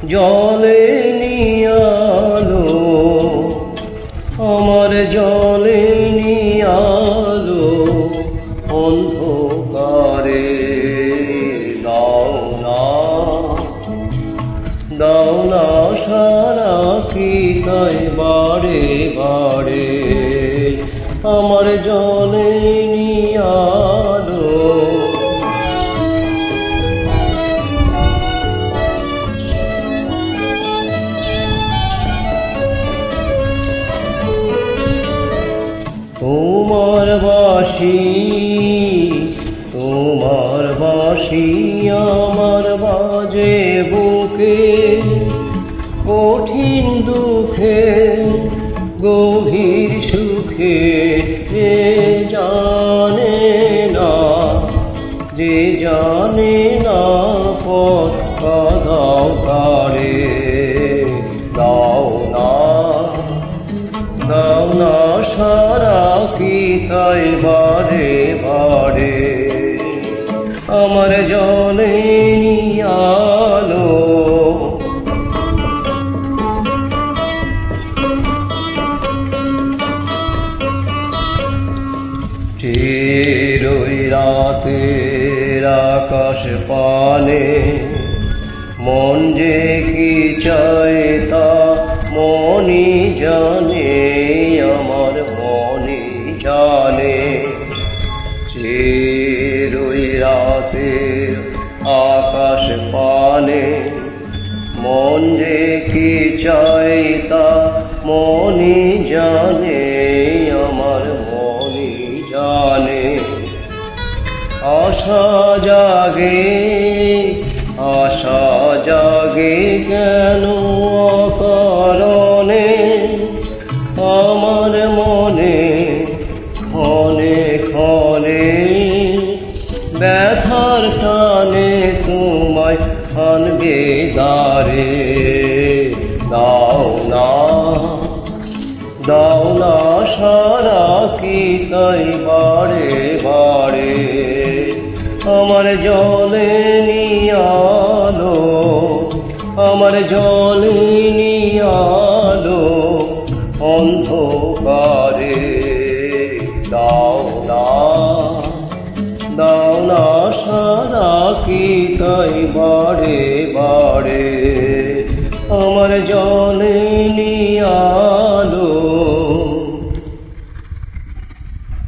জলে নিয়ালো আমার জলে নিয়ালো অন্ধকারে দাও না সারা কি তাই বাড়ে বাড়ে আমার জলে নিয়ালো তোমার বাঁশি আমার বাজে বুকে কঠিন দুঃখে গভীর সুখে যে জানে না পথ কাদাও কারে দাও না সারা কি তাই বারে বারে আমার জলে নিয়ালো চিরই রাতের আকাশ পানে মন যে কি চায় তা মনি জানে আমার মনি জানে চিরই রাতের আকাশ পানে মন যে কি চায় তা মনি জানে আমার মনি জানে আশা জাগে কেন অকারণে আমার মনে ক্ষণে ক্ষণে ব্যথার টানে তোমায় আনবে দ্বারে দাও না সারা কি তাই বাড়ে বাড়ে আমার জলে নিয়ালো আমার জলে নিয়ালো অন্ধকারে দাও না সারা কি তাই বাড়ে বাড়ে আমার জলে নিয়ালো